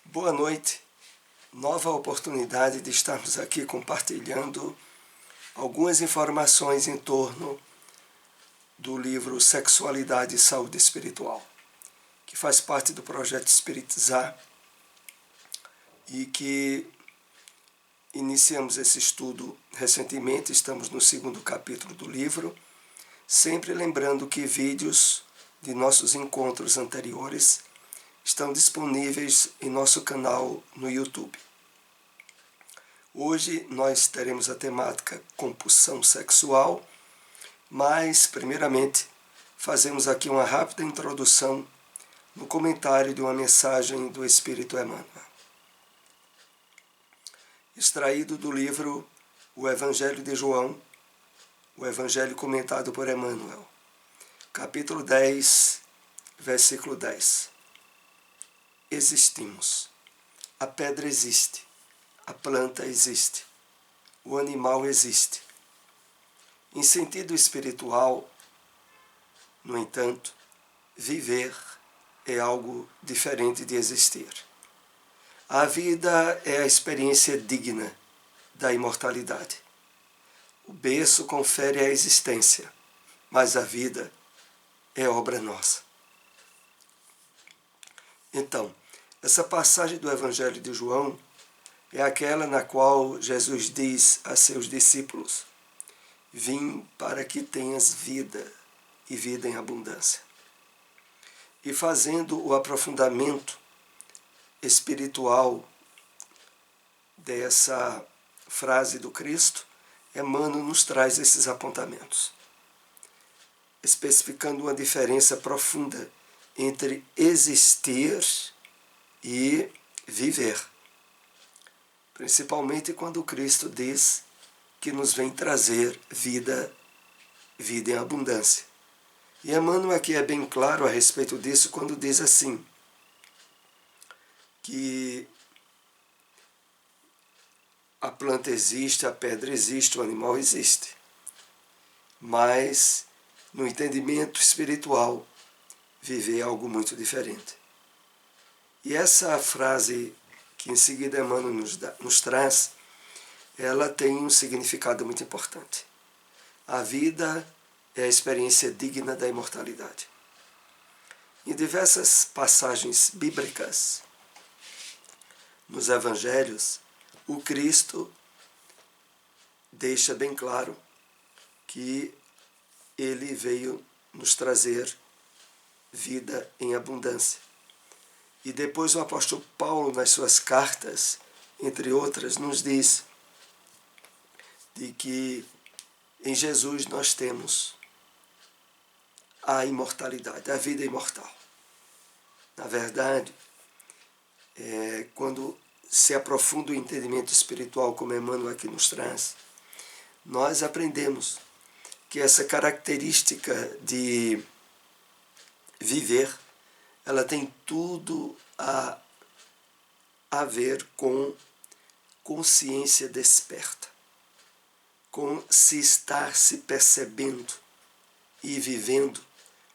Boa noite, nova oportunidade de estarmos aqui compartilhando algumas informações em torno do livro Sexualidade e Saúde Espiritual, que faz parte do projeto Espiritizar e que iniciamos esse estudo recentemente. Estamos no 2º capítulo do livro, sempre lembrando que vídeos de nossos encontros anteriores estão disponíveis em nosso canal no YouTube. Hoje nós teremos a temática compulsão sexual, mas primeiramente fazemos aqui uma rápida introdução no comentário de uma mensagem do Espírito Emmanuel, extraído do livro O Evangelho de João, o Evangelho comentado por Emmanuel, capítulo 10, versículo 10. Existimos. A pedra existe. A planta existe. O animal existe. Em sentido espiritual, no entanto, viver é algo diferente de existir. A vida é a experiência digna da imortalidade. O berço confere a existência, mas a vida é obra nossa. Então, essa passagem do Evangelho de João é aquela na qual Jesus diz a seus discípulos: vim para que tenhas vida e vida em abundância. E fazendo o aprofundamento espiritual dessa frase do Cristo, Emmanuel nos traz esses apontamentos, especificando uma diferença profunda entre existir e viver. Principalmente quando Cristo diz que nos vem trazer vida em abundância. E Emmanuel aqui é bem claro a respeito disso quando diz assim, que a planta existe, a pedra existe, o animal existe. Mas, no entendimento espiritual, viver é algo muito diferente. E essa frase que em seguida Emmanuel nos traz, ela tem um significado muito importante. A vida é a experiência digna da imortalidade. Em diversas passagens bíblicas, nos evangelhos, o Cristo deixa bem claro que ele veio nos trazer vida em abundância. E depois o apóstolo Paulo, nas suas cartas, entre outras, nos diz de que em Jesus nós temos a imortalidade, a vida imortal. Na verdade, quando se aprofunda o entendimento espiritual, como Emmanuel aqui nos traz, nós aprendemos que essa característica de viver, ela tem tudo a ver com consciência desperta, com se estar se percebendo e vivendo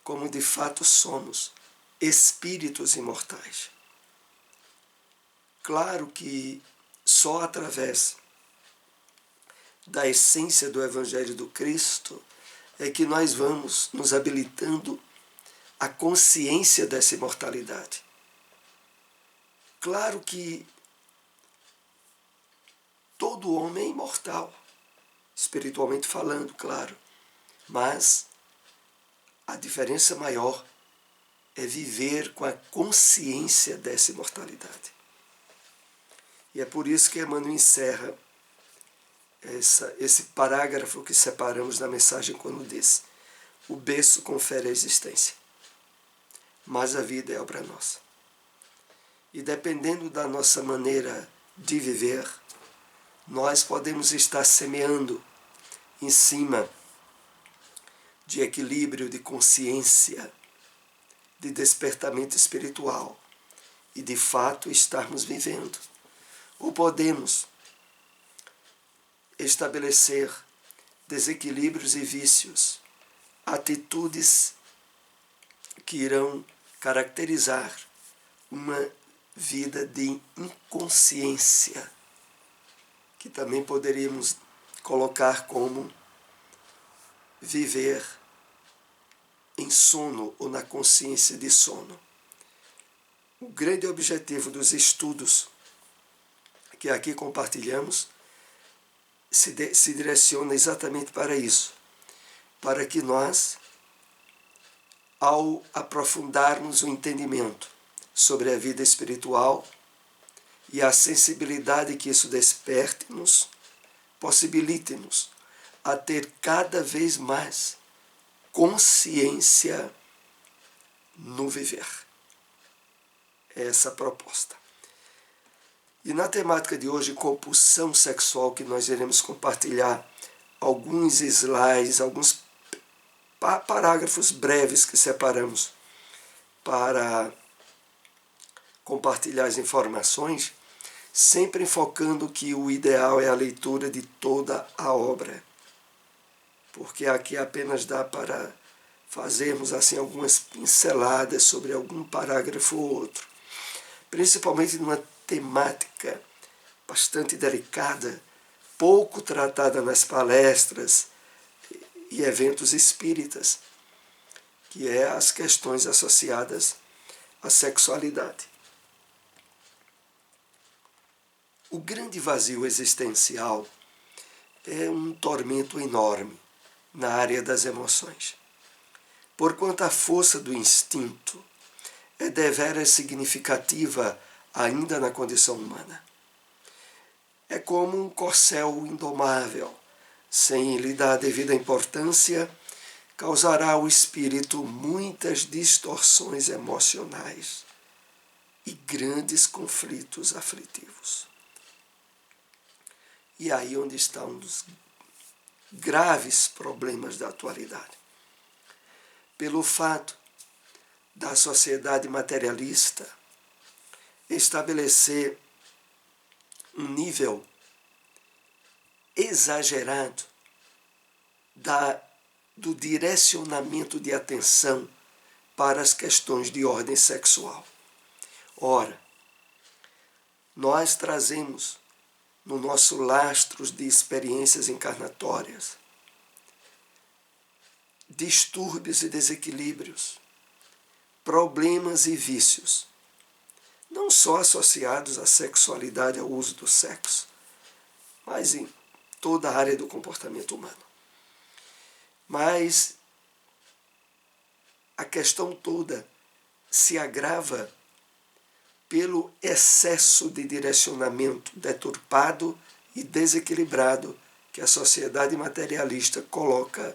como de fato somos, espíritos imortais. Claro que só através da essência do Evangelho do Cristo é que nós vamos nos habilitando a consciência dessa imortalidade. Claro que todo homem é imortal, espiritualmente falando, claro, mas a diferença maior é viver com a consciência dessa imortalidade. E é por isso que Emmanuel encerra esse parágrafo que separamos da mensagem quando diz: o berço confere a existência, mas a vida é obra nossa. E dependendo da nossa maneira de viver, nós podemos estar semeando em cima de equilíbrio, de consciência, de despertamento espiritual e de fato estarmos vivendo. Ou podemos estabelecer desequilíbrios e vícios, atitudes que irão caracterizar uma vida de inconsciência, que também poderíamos colocar como viver em sono ou na consciência de sono. O grande objetivo dos estudos que aqui compartilhamos se direciona exatamente para isso, para que nós, ao aprofundarmos o entendimento sobre a vida espiritual e a sensibilidade que isso desperte-nos, possibilite-nos a ter cada vez mais consciência no viver. É essa a proposta. E na temática de hoje, compulsão sexual, que nós iremos compartilhar alguns slides, alguns parágrafos breves que separamos para compartilhar as informações, sempre enfocando que o ideal é a leitura de toda a obra, porque aqui apenas dá para fazermos assim algumas pinceladas sobre algum parágrafo ou outro, principalmente numa temática bastante delicada, pouco tratada nas palestras e eventos espíritas, que é as questões associadas à sexualidade. O grande vazio existencial é um tormento enorme na área das emoções, porquanto a força do instinto é deveras significativa ainda na condição humana. É como um corcel indomável, sem lhe dar a devida importância, causará ao espírito muitas distorções emocionais e grandes conflitos aflitivos. E aí onde está um dos graves problemas da atualidade. Pelo fato da sociedade materialista estabelecer um nível exagerado do direcionamento de atenção para as questões de ordem sexual. Ora, nós trazemos no nosso lastro de experiências encarnatórias distúrbios e desequilíbrios, problemas e vícios, não só associados à sexualidade, ao uso do sexo, mas em toda a área do comportamento humano. Mas a questão toda se agrava pelo excesso de direcionamento deturpado e desequilibrado que a sociedade materialista coloca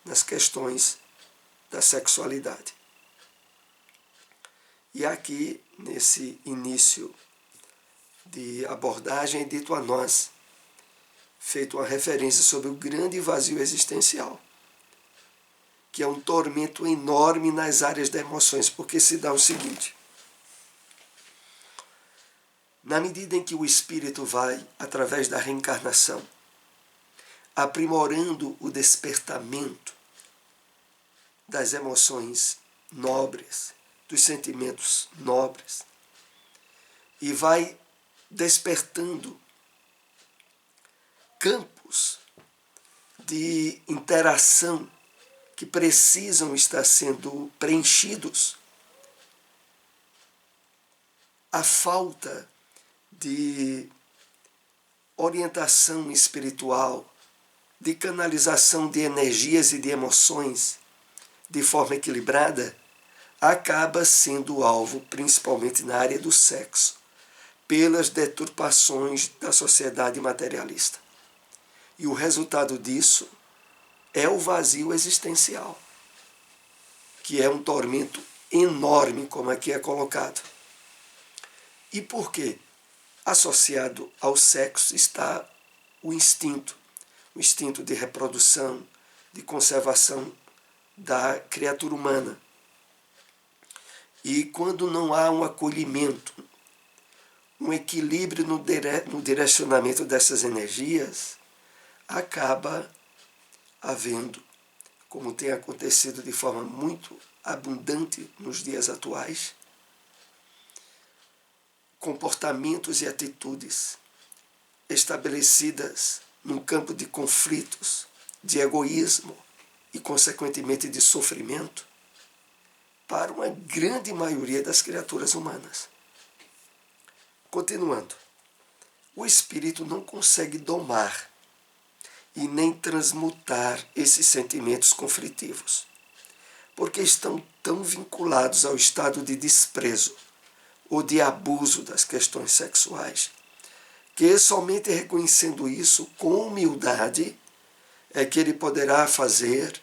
nas questões da sexualidade. E aqui, nesse início de abordagem, é dito a nós, feito uma referência sobre o grande vazio existencial, que é um tormento enorme nas áreas das emoções, porque se dá o seguinte: na medida em que o espírito vai, através da reencarnação, aprimorando o despertamento das emoções nobres, dos sentimentos nobres, e vai despertando campos de interação que precisam estar sendo preenchidos, a falta de orientação espiritual, de canalização de energias e de emoções de forma equilibrada, acaba sendo alvo, principalmente na área do sexo, pelas deturpações da sociedade materialista. E o resultado disso é o vazio existencial, que é um tormento enorme, como aqui é colocado. E por quê? Associado ao sexo está o instinto de reprodução, de conservação da criatura humana. E quando não há um acolhimento, um equilíbrio no direcionamento dessas energias, acaba havendo, como tem acontecido de forma muito abundante nos dias atuais, comportamentos e atitudes estabelecidas num campo de conflitos, de egoísmo e, consequentemente, de sofrimento para uma grande maioria das criaturas humanas. Continuando, o espírito não consegue domar e nem transmutar esses sentimentos conflitivos, porque estão tão vinculados ao estado de desprezo ou de abuso das questões sexuais, que somente reconhecendo isso com humildade é que ele poderá fazer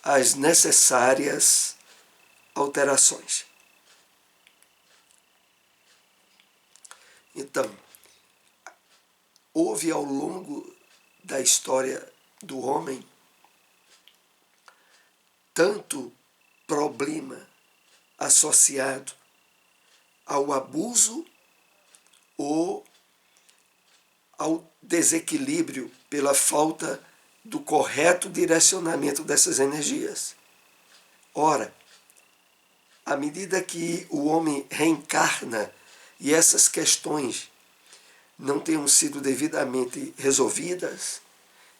as necessárias alterações. Então, houve ao longo da história do homem tanto problema associado ao abuso ou ao desequilíbrio pela falta do correto direcionamento dessas energias. Ora, à medida que o homem reencarna e essas questões não tenham sido devidamente resolvidas,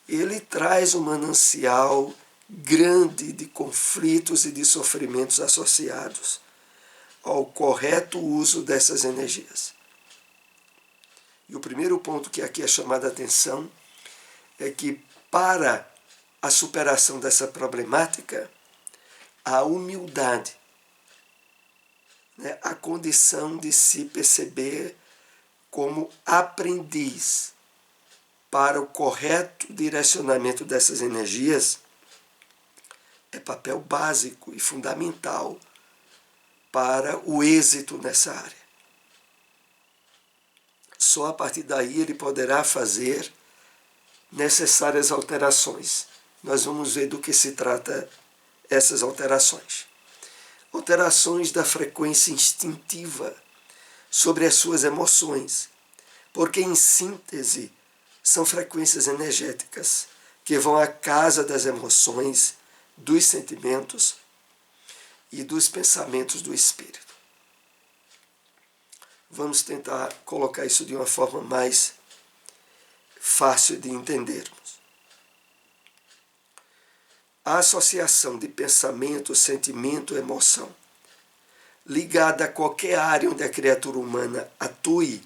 ele traz um manancial grande de conflitos e de sofrimentos associados ao correto uso dessas energias. E o primeiro ponto que aqui é chamado a atenção é que, para a superação dessa problemática, a humildade, a condição de se perceber como aprendiz para o correto direcionamento dessas energias, é papel básico e fundamental para o êxito nessa área. Só a partir daí ele poderá fazer necessárias alterações. Nós vamos ver do que se trata essas alterações. Alterações da frequência instintiva sobre as suas emoções, porque, em síntese, são frequências energéticas que vão à casa das emoções, dos sentimentos e dos pensamentos do espírito. Vamos tentar colocar isso de uma forma mais fácil de entendermos. A associação de pensamento, sentimento e emoção ligada a qualquer área onde a criatura humana atue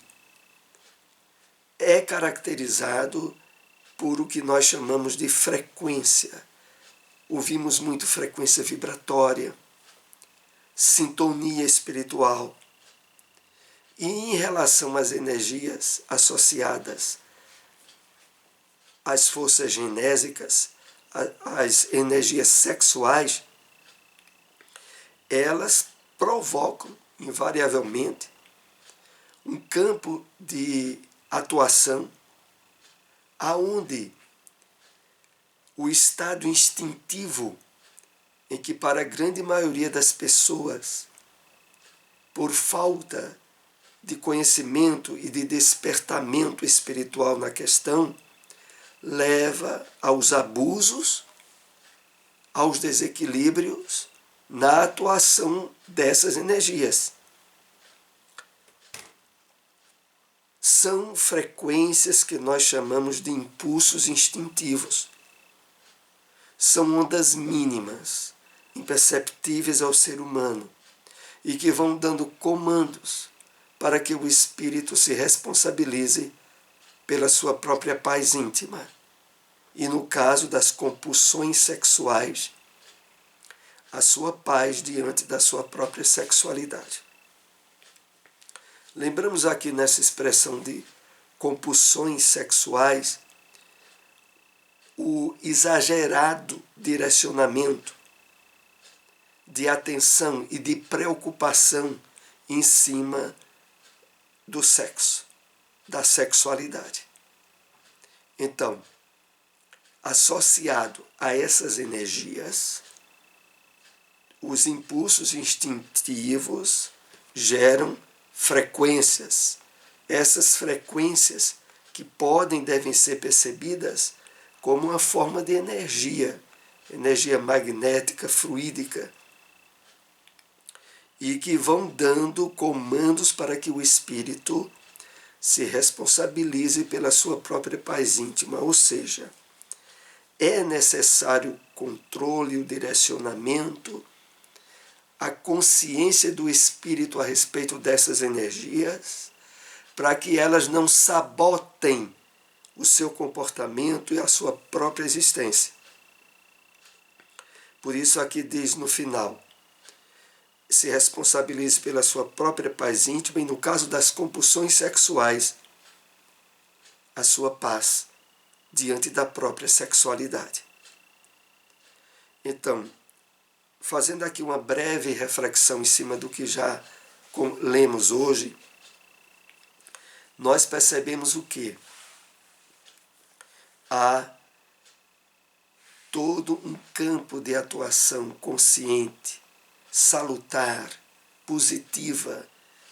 é caracterizado por o que nós chamamos de frequência. Ouvimos muito frequência vibratória, sintonia espiritual. E em relação às energias associadas às forças genésicas, às energias sexuais, elas provocam, invariavelmente, um campo de atuação aonde o estado instintivo em que, para a grande maioria das pessoas, por falta de conhecimento e de despertamento espiritual na questão, leva aos abusos, aos desequilíbrios na atuação dessas energias. São frequências que nós chamamos de impulsos instintivos. São ondas mínimas, imperceptíveis ao ser humano, e que vão dando comandos para que o espírito se responsabilize pela sua própria paz íntima. E no caso das compulsões sexuais, a sua paz diante da sua própria sexualidade. Lembramos aqui nessa expressão de compulsões sexuais o exagerado direcionamento de atenção e de preocupação em cima do sexo, da sexualidade. Então, associado a essas energias, os impulsos instintivos geram frequências. Essas frequências que devem ser percebidas como uma forma de energia magnética, fluídica. e que vão dando comandos para que o espírito se responsabilize pela sua própria paz íntima, ou seja, é necessário o controle, o direcionamento, a consciência do espírito a respeito dessas energias, para que elas não sabotem o seu comportamento e a sua própria existência. Por isso aqui diz no final, se responsabilize pela sua própria paz íntima e, no caso das compulsões sexuais, a sua paz diante da própria sexualidade. Então, fazendo aqui uma breve reflexão em cima do que já lemos hoje, nós percebemos o quê? Há todo um campo de atuação consciente, salutar, positiva,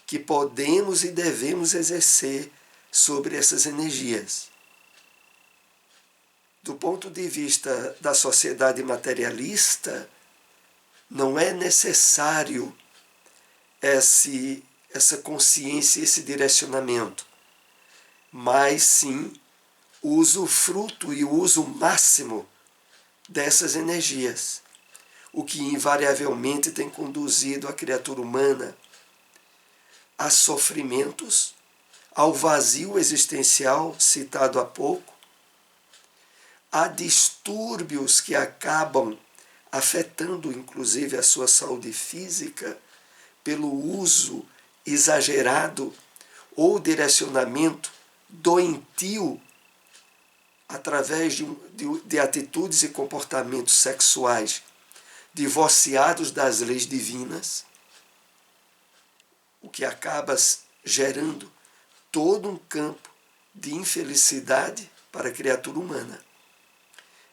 que podemos e devemos exercer sobre essas energias. Do ponto de vista da sociedade materialista, não é necessário essa consciência, esse direcionamento, mas sim o usufruto e o uso máximo dessas energias, o que invariavelmente tem conduzido a criatura humana a sofrimentos, ao vazio existencial citado há pouco, a distúrbios que acabam afetando inclusive a sua saúde física pelo uso exagerado ou direcionamento doentio através de atitudes e comportamentos sexuais divorciados das leis divinas, o que acaba gerando todo um campo de infelicidade para a criatura humana.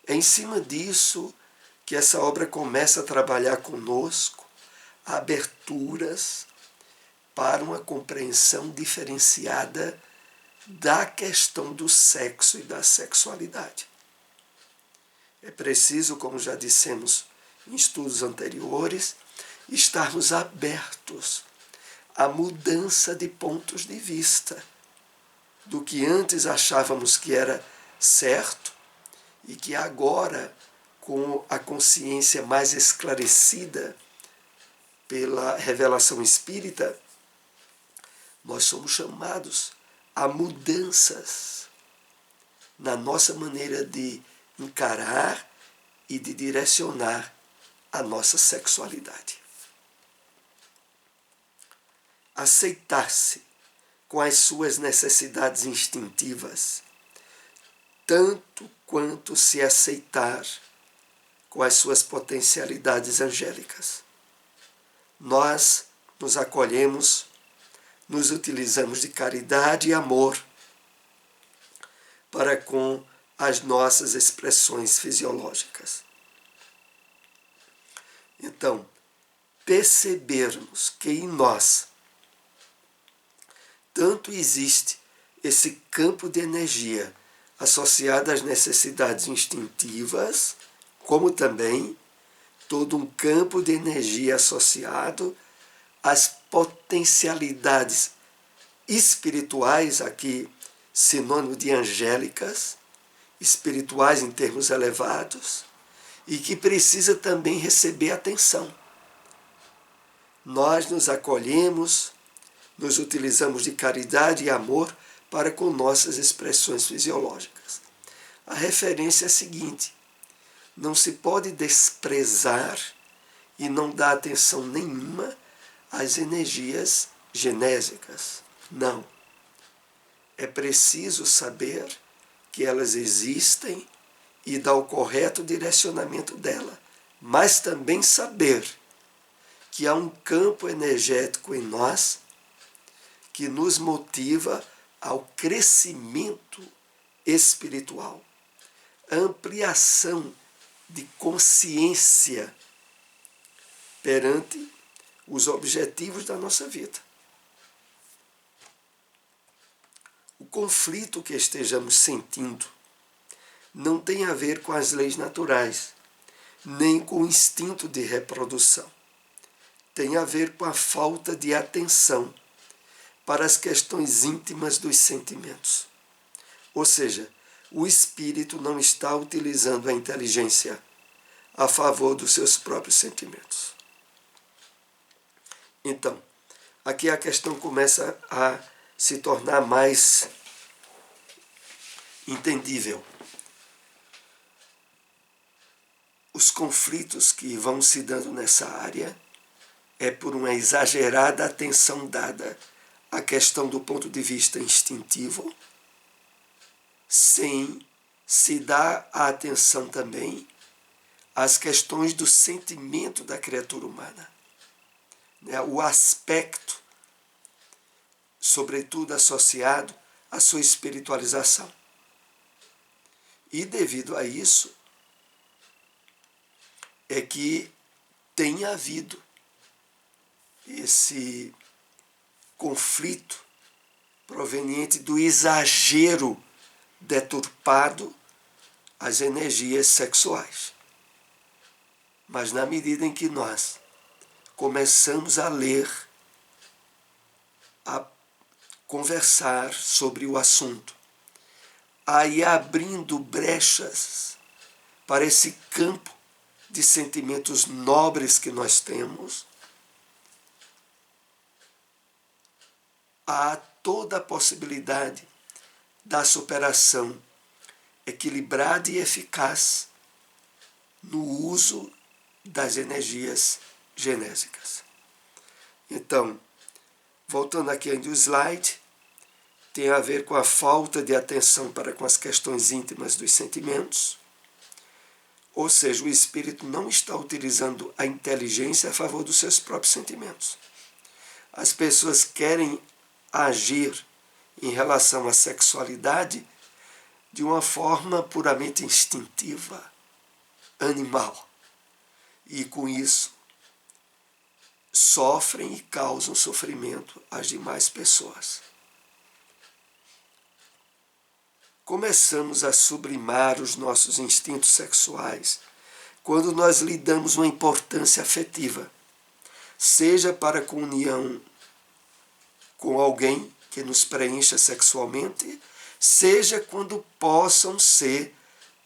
É em cima disso que essa obra começa a trabalhar conosco aberturas para uma compreensão diferenciada da questão do sexo e da sexualidade. É preciso, como já dissemos em estudos anteriores, estarmos abertos à mudança de pontos de vista do que antes achávamos que era certo e que agora, com a consciência mais esclarecida pela revelação espírita, nós somos chamados a mudanças na nossa maneira de encarar e de direcionar a nossa sexualidade. Aceitar-se com as suas necessidades instintivas, tanto quanto se aceitar com as suas potencialidades angélicas. Nós nos acolhemos, nos utilizamos de caridade e amor para com as nossas expressões fisiológicas. Então, percebermos que em nós tanto existe esse campo de energia associado às necessidades instintivas, como também todo um campo de energia associado às potencialidades espirituais, aqui sinônimo de angélicas, espirituais em termos elevados, e que precisa também receber atenção. Nós nos acolhemos, nos utilizamos de caridade e amor para com nossas expressões fisiológicas. A referência é a seguinte: não se pode desprezar e não dar atenção nenhuma às energias genésicas. Não. É preciso saber que elas existem e dar o correto direcionamento dela, mas também saber que há um campo energético em nós que nos motiva ao crescimento espiritual, ampliação de consciência perante os objetivos da nossa vida. O conflito que estejamos sentindo não tem a ver com as leis naturais, nem com o instinto de reprodução. tem a ver com a falta de atenção para as questões íntimas dos sentimentos. Ou seja, o espírito não está utilizando a inteligência a favor dos seus próprios sentimentos. Então, aqui a questão começa a se tornar mais entendível. Os conflitos que vão se dando nessa área é por uma exagerada atenção dada à questão do ponto de vista instintivo, sem se dar a atenção também às questões do sentimento da criatura humana, né? O aspecto, sobretudo associado à sua espiritualização. E devido a isso, é que tem havido esse conflito proveniente do exagero deturpado às energias sexuais. Mas na medida em que nós começamos a ler, a conversar sobre o assunto, a ir abrindo brechas para esse campo de sentimentos nobres que nós temos, há toda a possibilidade da superação equilibrada e eficaz no uso das energias genésicas. Então, voltando aqui ao slide, tem a ver com a falta de atenção para com as questões íntimas dos sentimentos, ou seja, o espírito não está utilizando a inteligência a favor dos seus próprios sentimentos. As pessoas querem agir em relação à sexualidade de uma forma puramente instintiva, animal. E com isso sofrem e causam sofrimento às demais pessoas. Começamos a sublimar os nossos instintos sexuais quando nós lhe damos uma importância afetiva, seja para a comunhão com alguém que nos preencha sexualmente, seja quando possam ser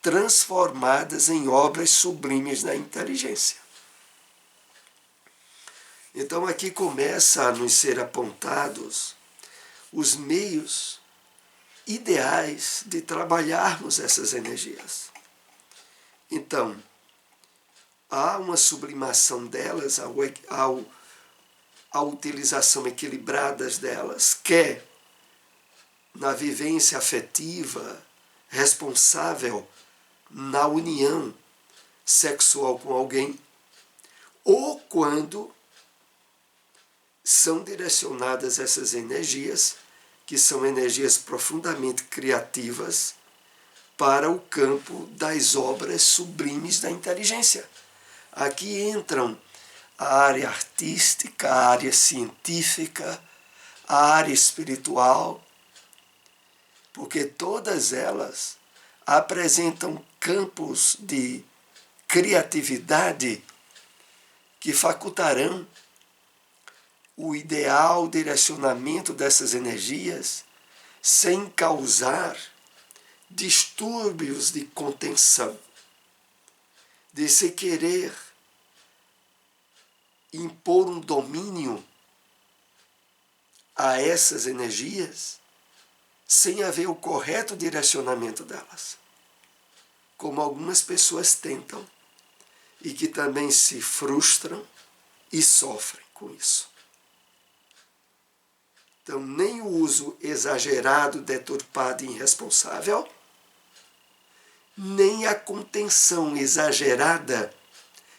transformadas em obras sublimes da inteligência. Então aqui começa a nos ser apontados os meios ideais de trabalharmos essas energias. Então, há uma sublimação delas, a utilização equilibrada delas, quer na vivência afetiva, responsável na união sexual com alguém, ou quando são direcionadas essas energias, que são energias profundamente criativas, para o campo das obras sublimes da inteligência. Aqui entram a área artística, a área científica, a área espiritual, porque todas elas apresentam campos de criatividade que facultarão o ideal direcionamento dessas energias sem causar distúrbios de contenção, de se querer impor um domínio a essas energias sem haver o correto direcionamento delas, como algumas pessoas tentam e que também se frustram e sofrem com isso. Então, nem o uso exagerado, deturpado e irresponsável, nem a contenção exagerada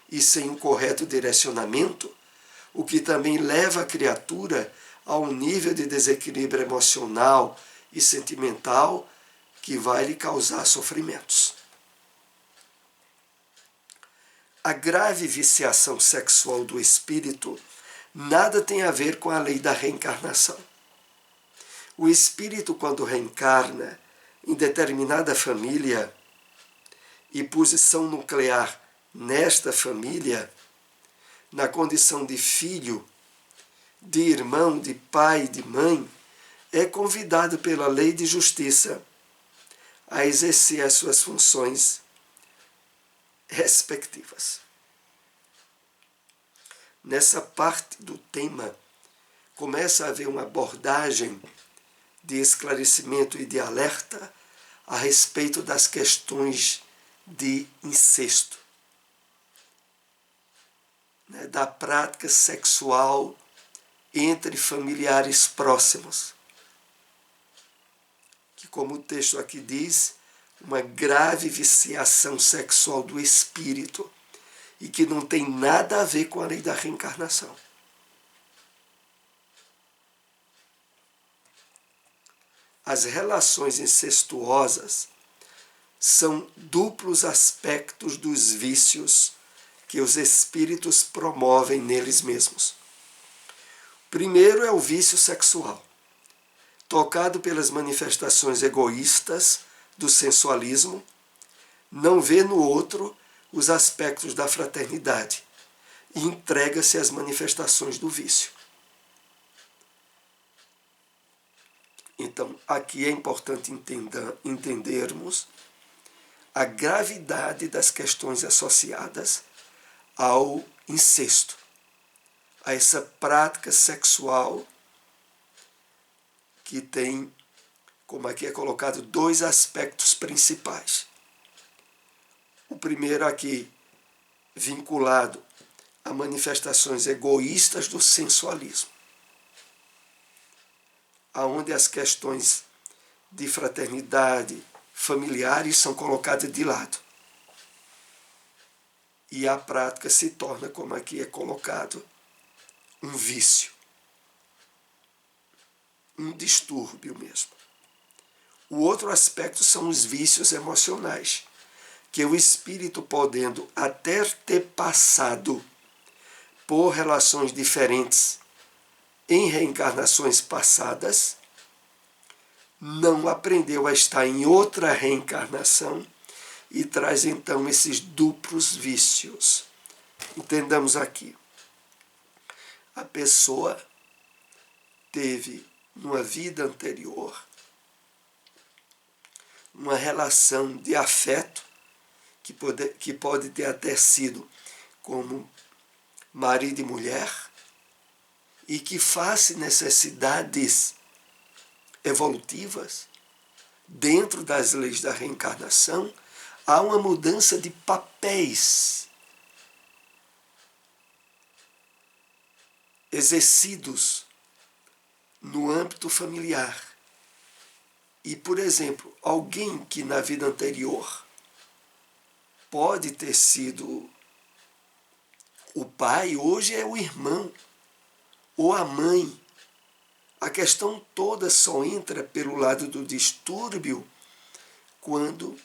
e sem o correto direcionamento, o que também leva a criatura a um nível de desequilíbrio emocional e sentimental que vai lhe causar sofrimentos. A grave viciação sexual do espírito nada tem a ver com a lei da reencarnação. O espírito, quando reencarna em determinada família e posição nuclear nesta família, na condição de filho, de irmão, de pai, de mãe, é convidado pela lei de justiça a exercer as suas funções respectivas. Nessa parte do tema, começa a haver uma abordagem de esclarecimento e de alerta a respeito das questões de incesto, da prática sexual entre familiares próximos, que, como o texto aqui diz, uma grave viciação sexual do espírito e que não tem nada a ver com a lei da reencarnação. As relações incestuosas são duplos aspectos dos vícios que os espíritos promovem neles mesmos. Primeiro é o vício sexual, tocado pelas manifestações egoístas do sensualismo, não vê no outro os aspectos da fraternidade e entrega-se às manifestações do vício. Então, aqui é importante entendermos a gravidade das questões associadas ao incesto, a essa prática sexual que tem, como aqui é colocado, dois aspectos principais. O primeiro aqui, vinculado a manifestações egoístas do sensualismo, aonde as questões de fraternidade, familiares são colocadas de lado. E a prática se torna, como aqui é colocado, um vício, um distúrbio mesmo. O outro aspecto são os vícios emocionais, que o espírito, podendo até ter passado por relações diferentes em reencarnações passadas, não aprendeu a estar em outra reencarnação e traz então esses duplos vícios. Entendamos aqui. A pessoa teve, numa vida anterior, uma relação de afeto que pode ter até sido como marido e mulher, e que face necessidades evolutivas, dentro das leis da reencarnação, há uma mudança de papéis exercidos no âmbito familiar. E, por exemplo, alguém que na vida anterior pode ter sido o pai, hoje é o irmão ou a mãe. A questão toda só entra pelo lado do distúrbio quando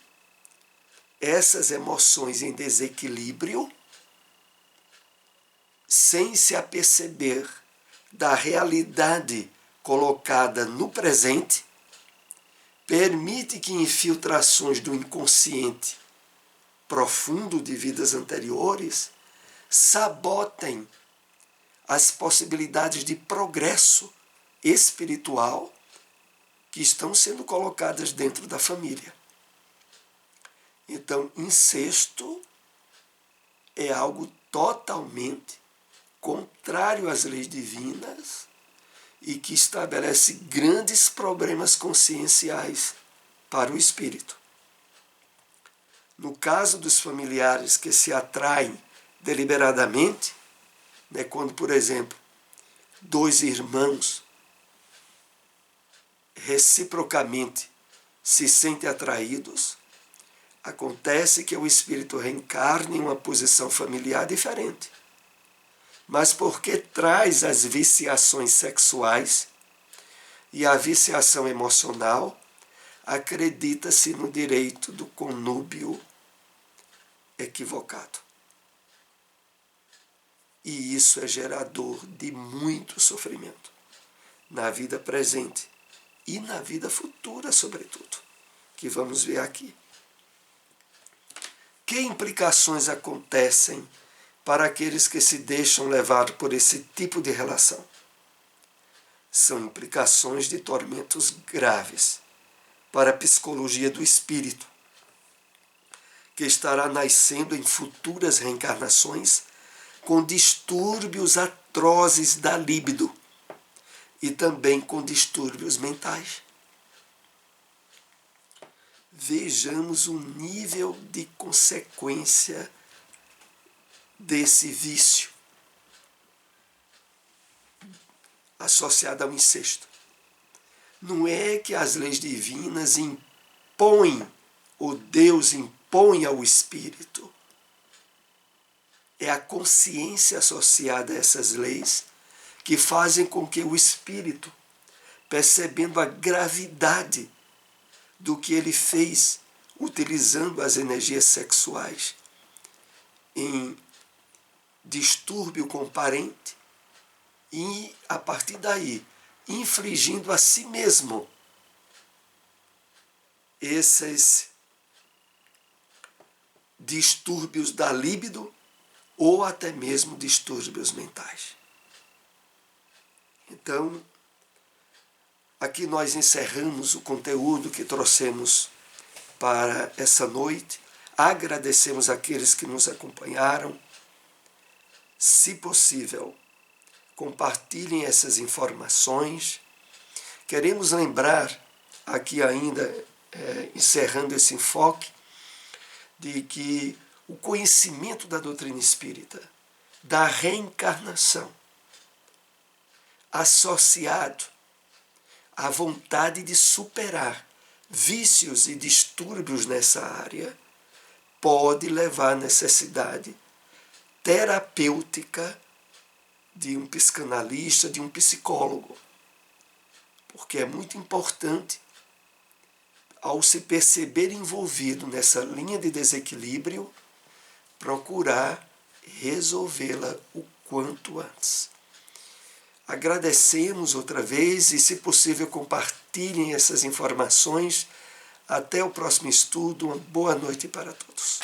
essas emoções em desequilíbrio, sem se aperceber da realidade colocada no presente, permite que infiltrações do inconsciente profundo de vidas anteriores sabotem as possibilidades de progresso espiritual que estão sendo colocadas dentro da família. Então, incesto é algo totalmente contrário às leis divinas e que estabelece grandes problemas conscienciais para o espírito. No caso dos familiares que se atraem deliberadamente, quando, por exemplo, dois irmãos reciprocamente se sentem atraídos, acontece que o espírito reencarna em uma posição familiar diferente. Mas porque traz as viciações sexuais e a viciação emocional, acredita-se no direito do conúbio equivocado. E isso é gerador de muito sofrimento na vida presente e na vida futura, sobretudo, que vamos ver aqui. Que implicações acontecem para aqueles que se deixam levar por esse tipo de relação. São implicações de tormentos graves para a psicologia do espírito, que estará nascendo em futuras reencarnações com distúrbios atrozes da libido e também com distúrbios mentais. Vejamos o nível de consequência desse vício associado ao incesto. Não é que as leis divinas impõem, ou Deus impõe ao espírito. É a consciência associada a essas leis que fazem com que o espírito, percebendo a gravidade do que ele fez, utilizando as energias sexuais em distúrbio com o parente, e a partir daí infligindo a si mesmo esses distúrbios da libido ou até mesmo distúrbios mentais. Então, aqui nós encerramos o conteúdo que trouxemos para essa noite. Agradecemos àqueles que nos acompanharam. Se possível, compartilhem essas informações. Queremos lembrar, aqui ainda, encerrando esse enfoque, de que o conhecimento da doutrina espírita, da reencarnação, associado à vontade de superar vícios e distúrbios nessa área, pode levar à necessidade terapêutica de um psicanalista, de um psicólogo. Porque é muito importante, ao se perceber envolvido nessa linha de desequilíbrio, procurar resolvê-la o quanto antes. Agradecemos outra vez e, se possível, compartilhem essas informações. Até o próximo estudo. Uma boa noite para todos.